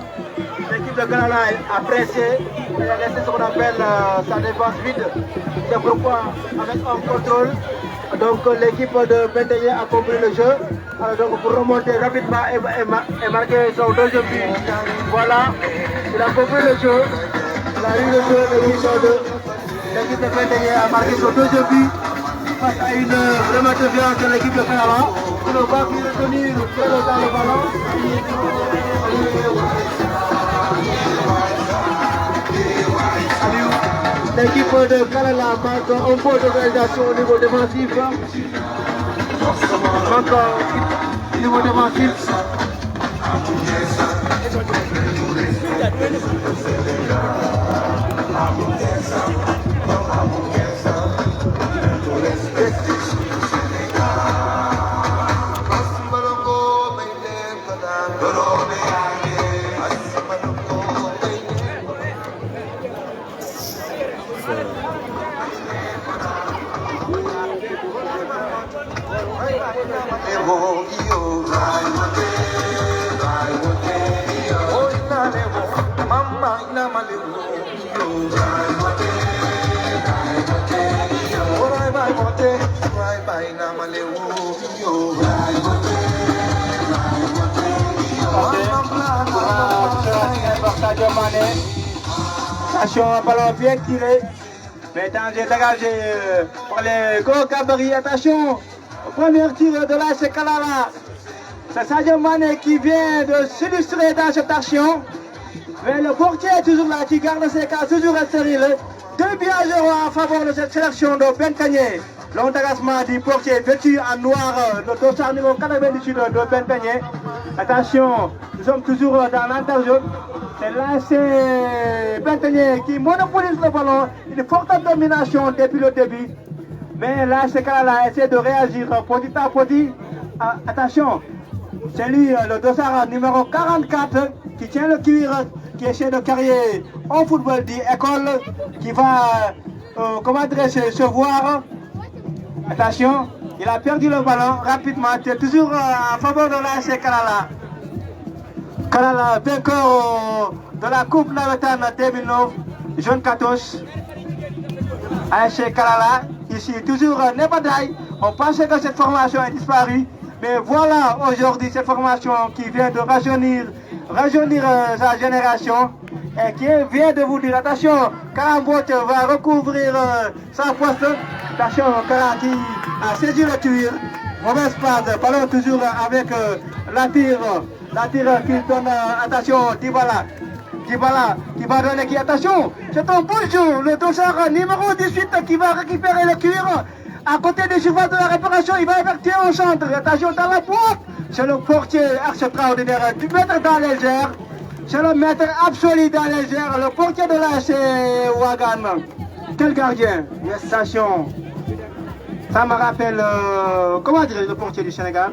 L'équipe de Calava a pressé, elle a laissé ce qu'on appelle sa défense vide. C'est pourquoi, avec un contrôle, donc l'équipe de Bentené a compris le jeu. Alors donc pour remonter rapidement et marquer son deuxième but. Voilà, il a compris le jeu. Il a eu le jeu, l'équipe de Bentené a marqué son deuxième but. Face à une vraiment violence de l'équipe de Calava, qui ne va plus retenir très longtemps le ballon. L'équipe de Calava marque un peu d'organisation au niveau défensif. Marque au niveau défensif. Attention, un ballon bien tiré, mais danger dégagé par les gros gabarits. Attention, premier tir de l'AS Calava. C'est Sadio Mané qui vient de s'illustrer dans cette action. Mais le portier est toujours là, qui garde ses cases toujours stériles. 2 buts à 0 en faveur de cette sélection de Bentené. L'entagacement du portier vêtu en noir, le dossard numéro 98 de Bentené. Attention, nous sommes toujours dans l'interjaune. C'est l'AS Bentené qui monopolise le ballon. Une forte domination depuis le début. Mais l'AS Calava essaie de réagir petit à petit. Attention, c'est lui, le dossard numéro 44, qui tient le cuir, qui essaie de carrier au football d'école, qui va, comment dirais-je, se voir. Attention, il a perdu le ballon rapidement. C'est toujours en faveur de l'AS Calava. Calava, vainqueur de la Coupe Navetane 2009, jeune 14. AS Calava, ici toujours Nebadaï, On pensait que cette formation est disparue, mais voilà aujourd'hui cette formation qui vient de rajeunir sa génération et qui vient de vous dire attention, Karambot va recouvrir sa poste. Attention, Kara qui a saisi le tir. Mauvaise passe, ballon toujours avec la tire qui donne attention, Dybala qui va donner qui attention, c'est un bon jeu, le dossard numéro 18 qui va récupérer le cuir à côté des surfaces de la réparation, il va effectuer un centre, attention dans la boîte, c'est le portier extraordinaire du maître dans les airs, c'est le maître absolu dans les airs, le portier de l'AC Ouagane. Quel gardien, attention, ça me rappelle, comment dirais-je le portier du Sénégal?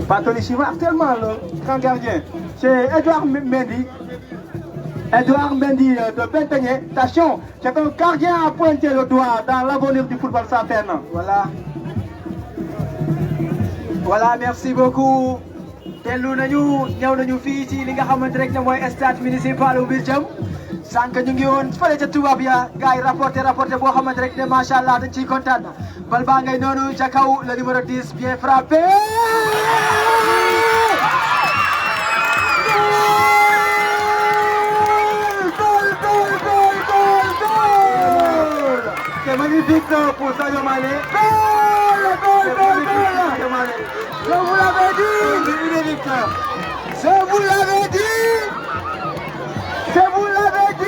Pas Tony Silva, actuellement le grand gardien, c'est Edouard Mendy. Edouard Mendy de Benteñe. Attention, c'est un gardien à pointer le doigt dans l'avenir du football sans peine. Voilà, merci beaucoup. Dellu nañu ñëw nañu fii ci li nga xamante rek ne mooy stade municipal bu Birdiam sànq ñu ngi woon fële ca tubaab ya gars yi rapporté boo xamante rek ne macha allah dañ ciy kontaan bal baa ngay noonu ca kaw le numéro 10 bien frappé. C'est magnifique pour Sadio Mané. Goal. Je vous l'avais dit. Je vous l'avais dit.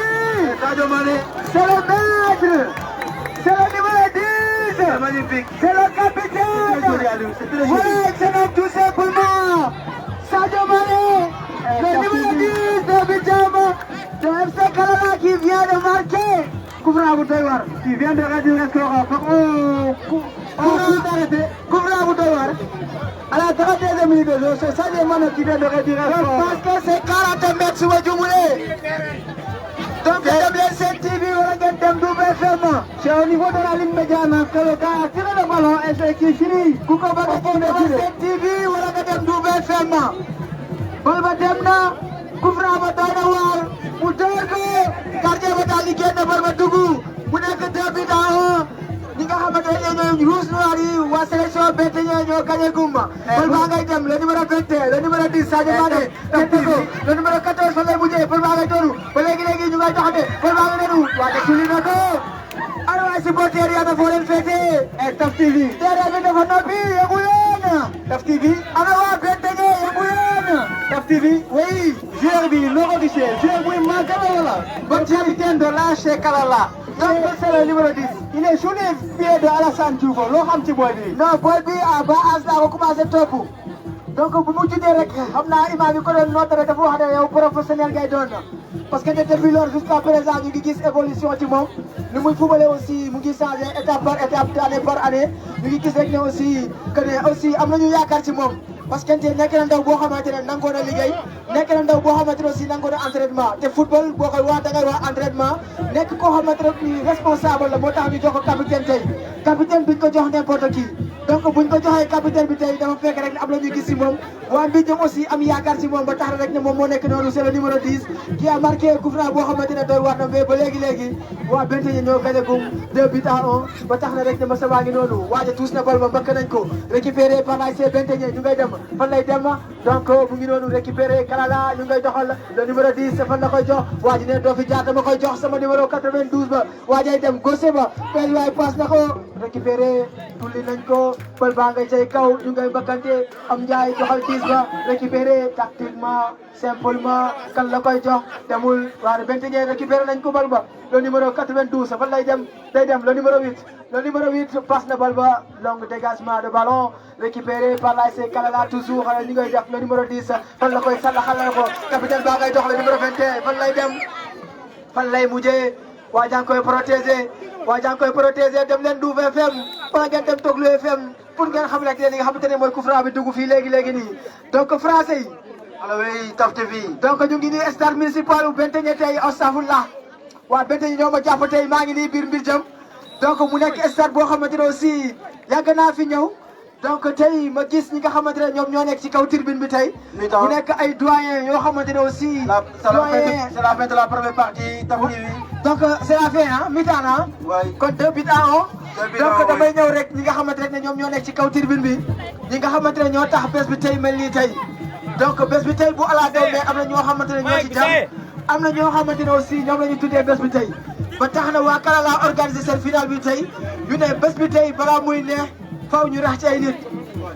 Sadio Mané. C'est le maître. C'est le numéro 10. C'est magnifique. C'est le capitaine. Oui, c'est tout simplement Sadio Mané, le numéro 10 de Birdiam, de FC Kalala qui vient de marquer. Koufra Aboudoywar qui vient de réduire le score pour Koufra Aboudoywar. À la 31e minute de jeu, c'est Sadio Mané qui vient de réduire le score. Parce que c'est 40 mètres sur le Djoumoulé. Donc, WC TV, c'est au niveau de la ligne médiane que le gars a tiré le ballon et c'est qui finit. Kouko WC TV, on a dem WFM. Balba Demna, Koufra Aboudoywar, Moutorko, gardien ba daal di génn bal ba dugg mu nekk 2 buts à 1 ñi nga xamante ne ñooy rouge noir yi waa sélection Benteñe ñoo gagné gumba bal baa ngay dem le numéro 21 le numéro 10 Sadio Mané teg ko le numéro 14 fan lay mujjee bal baa ngay doonu ba léegi ñu ngay joxante bal baa ngay doonu waa te suli na ko ana waa supporter yi ana foo leen féetee Taf TV terrain bi dafa noppi yëngu leen Taf TV. ana waa Benteñe yëngu leen Taf TV. oui Joueur bi Loro Guissé, joueur muy Magala, bon capitaine de l'AC Kalala. Donc c'est le numéro 10. Il est sous les pieds de Alassane Diouf. Loo xam ci boy bi. Non boy bi à bas âge laa ko commencé topp donc bu mu juddee rek xam naa imam yi ko doon noté rek dafa wax ne yow professionnel ngay doon parce que depuis lors jusqu'à présent ñu ngi gis évolution ci moom ni muy fubale aussi mu ngi changé étape par étape année par année ñu ngi gis rek ne aussi que ne aussi am nañu yaakaar ci moom parce que nekk na ndaw boo xamante ne nangoo na liggéey nekk na ndaw boo xamante ne aussi nangoo na entraînement te football boo koy wax da ngay wax entraînement nekk koo xamante ne responsable la moo tax ñu jox ko capitaine tey capitaine duñ ko jox n'importe qui donc buñ ko joxee capitaine bi tey dafa fekk rek ne am na ñu gis si moom waa Mbijam aussi am yaakaar si moom ba tax rek ne moom moo nekk noonu c'est le numéro 10 qui a marqué coup franc boo xamante ne doy war na mais ba léegi waa Benteñe ñoo gagné gum 2 buts à 1 ba tax na rek ne Massa baa ngi noonu waaja tuus na bal ba mbëkk nañ ko récupéré par l'ASC Benteñe ñu ngay dem fan lay dem donc mu ngi noonu récupéré Kalala ñu ngay doxal le numéro 10 fan la koy jox waa ji ne doo fi jaar dama koy jox sama numéro 92 ba waajay dem gauche ba benn waay passe na ko récupéré tulli nañ ko bal baa ngay cay kaw ñu ngay mbëkkante am njaay joxal 10 ba récupéré tactiquement simplement kan la koy jox demul waaye Benteñe récupéré nañ ko bal ba le numéro 92 fan lay dem day dem le numéro 8 le numéro 8 passe na bal ba long dégagement de ballon récupéré par l'ASC Kalala toujours ñu ngay def le numéro 10 fan la koy sàllaxal na ko capitaine baa ngay dox le numéro 21 fan lay dem fan lay mujjee waa jaa ngi koy protéger dem leen Douve FM wala ngeen dem Toglu FM pour ngeen xam rek li nga xamante ne mooy coup franc bi dugg fii léegi nii donc français yi Alors oui, Taf TV. donc ñu ngi nii stade municipal bu Benteñe tey astafurlah waa Benteñe ñoo ma jàpp tey maa ngi nii biir Mbirjam donc mu nekk stade boo xamante ne aussi yàgg naa fi ñëw donc tey ma gis ñi nga xamante ne ñoom ñoo nekk ci kaw tribune bi tey mu nekk ay doyens yoo xamante ne aussi C'est la fin de la première partie, Taf TV. donc c'est la fin ah mi-temps ah Oui. kon 2 buts à 1 donc damay ñëw rek ñi nga xamante ne ñoom ñoo nekk ci kaw tribune bi ñi nga xamante ne ñoo tax bés bi tey mel nii tey donc bés bi tey bu ala doom mais am na ñoo xamante ne ñoo ci jàmm am na ñoo xamante ne aussi ñoom la ñu tuddee bés bi tey ba tax na waa Kalala organisé seen final bi tey ñu ne bés bi tey balaa muy neex faw ñu rax ci ay nit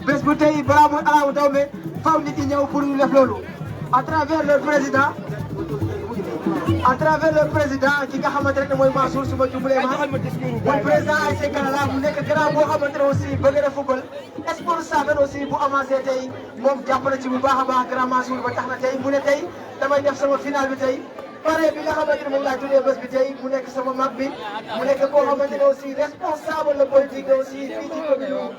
bés bi tey balaa muy ala doom mais faw nit ñi ñëw pour ñu def loolu à travers le président ki nga xamante ne mooy Mansour su ma jumlee ma mooy président ASC Kalala mu nekk grand boo xamante ne aussi bëgg na football sport Safeen aussi bu avancé tey moom jàpp na ci bu baax a baax grand Mansour ba tax na tey mu ne tey damay def sama final bi tey pare bi nga xamante ne moom laa tuddee bés bi tey mu nekk sama mag bi mu nekk koo xamante ne aussi responsable la politique aussi fii ci commune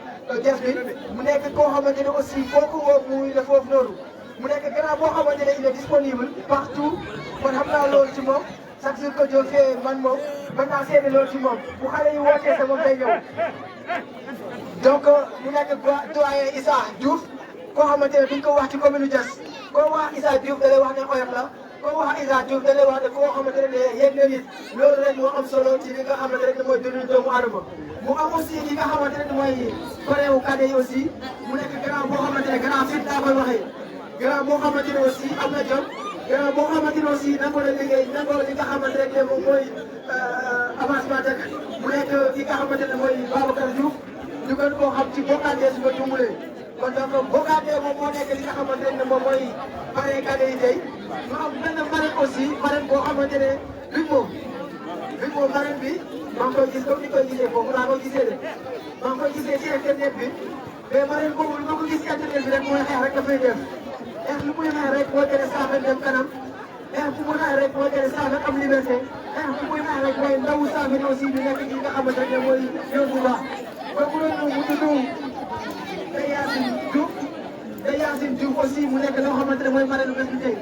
Diass bi mu nekk koo xamante ne aussi foofu woo muy la foofu noonu mu nekk grand boo xamante ne il est disponible partout kon xam naa loolu ci moom chaque jour que Dieu fait man moom mën naa seede loolu ci moom bu xale yi wootee sa moom day ñëw donc mu nekk doyen Issa Diouf koo xamante ne duñ ko wax ci commune Diass koo wax Issa Diouf da lay wax ne oyof la koo wax Issa Diouf da lay wax ne koo xamante ne yéeg na nit loolu rek moo am solo ci li nga xamante ne mooy dundu doomu adama mu am aussi li nga xamante ne mooy koreewu kade yi aussi mu nekk grand boo xamante ne grand fit laa koy waxee grand boo xamante ne aussi am na jot grand boo xamante ne aussi nangoo la liggéey nangoo li nga xamante ne moom mooy avancement dëkk mu nekk ki nga xamante ne mooy Babacar Diouf ñu gën koo xam ci Bokandé su ma jumulee kon donc Bokandé moom moo nekk li nga xamante ne moom mooy marraine kade yi tey ñu am benn marraine aussi marraine boo xamante ne bi moom marraine bi maa ngi koy gis comme ni koy gisee foofu laa koy gisee de maa ngi koy gisee ci internet bi mais marraine boobu li ma ko gis ci internet bi rek mooy xeex rek dafay def xeex lu muy xeex rek mooy tere Safeen dem kanam xeex bu muy xeex rek mooy tere Safeen am liberté xeex bu muy xeex rek mooy ndawu Safeen aussi di nekk ci nga xamante ne mooy yoon bu baax kooku noonu mu tudd Yacine Diouf aussi mu nekk loo xamante ne mooy marraine bés bi tey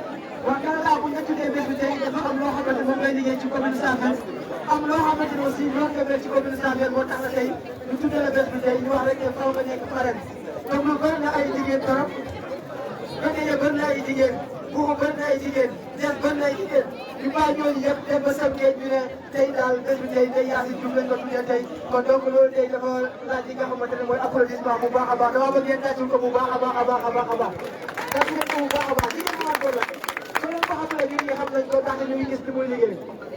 waa Kalala bu ñu tuddee bés bi tey dafa am loo xamante ne moom lay liggéey ci commune Safeen am loo xamante ne aussi loolu nga mel ci commune Safeen moo tax na tey ñu tuddee la bés bi tey ñu wax rek ne faw nga nekk marraine donc bëri na ay jigéen torop Bétéye bëri na ay jigéen Buuxu bëri na ay jigéen Diass bëri na ay jigéen ñu bàyyi ñooñu yëpp dem ba sam géej ñu ne tey daal bés bi tey Yacine Diouf lañ ko tuddee tey kon donc loolu tey dafa laaj li nga xamante ne mooy applaudissement bu baax a baax dama bëgg ngeen tàccul ko bu baax a baax a baax a baax a baax tàccul ko bu baax a baax jigéen ñi ko la soo leen ko xamee ñun ñi xam nañ ko ndaxte ñu ngi gis li muy liggéey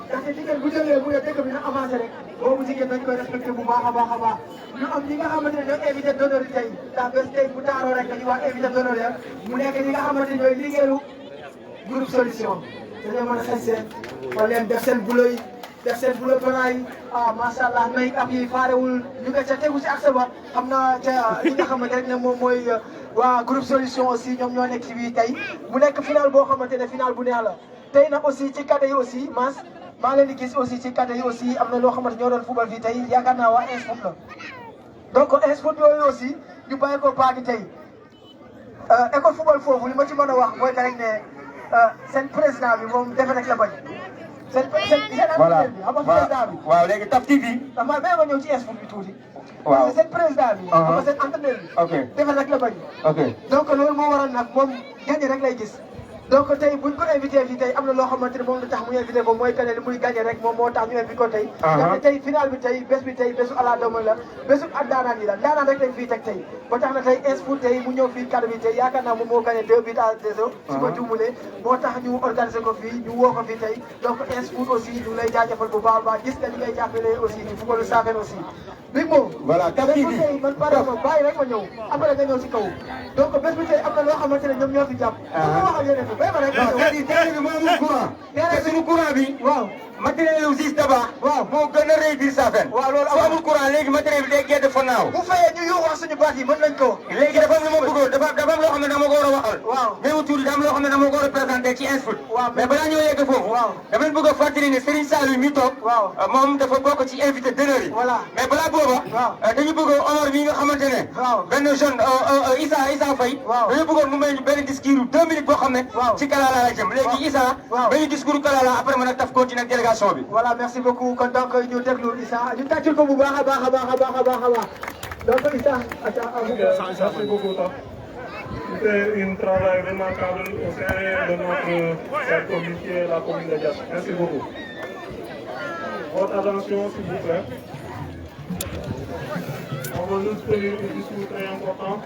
ndaxte jigéen bu jógee mu ne dëkk bi na avancé rek boobu jigéen dañ koy respecté bu baax a baax a baax ñu am ñi nga xamante ne ñooy invité d'honneur yi tey ndax bés tey bu taaroo rek dañuy wax invité d'honneur ya mu nekk ñi nga xamante ne ñooy liggéeyu groupe solution dañoo mën a sañ seen wala leen def seen bulo yi def seen bulo banaay ah macha allah may am yi faarewul ñu nga ca tegu si accès ba xam naa ca li nga xamante rek ne moom mooy waa groupe solution aussi ñoom ñoo nekk ci biir tey mu nekk final boo xamante ne final bu neex la tey nag aussi ci cadre yi aussi mas maa leen di gis aussi ci cadre yi aussi am na loo xamante ñoo doon football fii tey yaakaar naa waa Ins Foot la donc Ins Foot yooyu aussi ñu bàyyi ko paaki tey école football foofu li ma ci mën a wax mooy que rek ne seen président bi moom defe rek la bañ. voilà président bi. waaw léegi Taf TV. dafa may ma ñëw ci Ins Foot bi tuuti. waaw seen président bi. xam nga seen entraîneur bi. ok defe rek la bañ. ok donc loolu moo waral nag moom gagné rek lay gis. donc tey buñ ko invité fii tey am na loo xamante ne moom la tax mu invité ko mooy que ne li muy gagné rek moom moo tax ñu invité ko tey. ndaxte tey final bi tey bés bi tey bésu ala dooma la bésu ak daanaan yi la daanaan rek lañ fii teg tey ba tax na tey Ins Foot tey mu ñëw fii cadre bi tey yaakaar naa moom moo gagné 2 buts à 0 su ma juumulee moo tax ñu organisé ko fii ñu woo ko fii tey donc Ins Foot aussi ñu lay jaajëfal bu baax a baax gis nga li ngay jàppale aussi ci footballu Safeen aussi big moom voilà Taf TV tey man pare ma bàyyi rek ma ñëw après nga ñëw si kaw donc bés bi tey am na loo xamante ne ñoom ñoo fi jàpp ma waxal yeneen bi bay ma rek terrain bi moo amul courant. te suñu courant bi. waaw matériel yu gis tabax. waaw moo gën a rëy biir Safeen. waaw loolu soo amul courant léegi matériel bi day gedd fa naaw. bu fayee ñu yuuxoo suñu baat yi mën nañ ko. léegi dafa am lu ma bëggoon dafa am loo xam ne dama ko war a waxal. waaw mais wu tuuti dafa am loo xam ne dama ko war a présenté ci Ins Foot. waaw mais balaa ñoo yegg foofu. waaw dama leen bëgg a fàttali ne Serigne Saliou mi toog. waaw moom dafa bokk ci invité d'honneur yi. voilà mais balaa booba. waaw dañu bëgg Omar mi nga xamante ne. waaw benn jeune Issa Faye. waaw dañu bëggoon mu may ñu benn discours 2 minutes boo xam ne. waaw ci Kalala la jëm léegi Issa. waaw benn discours Kalala après mën a taf continuer ak délégation bi. voilà merci beaucoup kon donc ñu déglu Issa ñu tàccul ko bu baax a baax a baax a baax a baax a baax donc Issa merci beaucoup Taf. C'était un travail remarquable au sein de notre commune qui est la commune de Diass. Merci beaucoup. Votre attention s'il vous plaît. avons juste tenu un discours très important.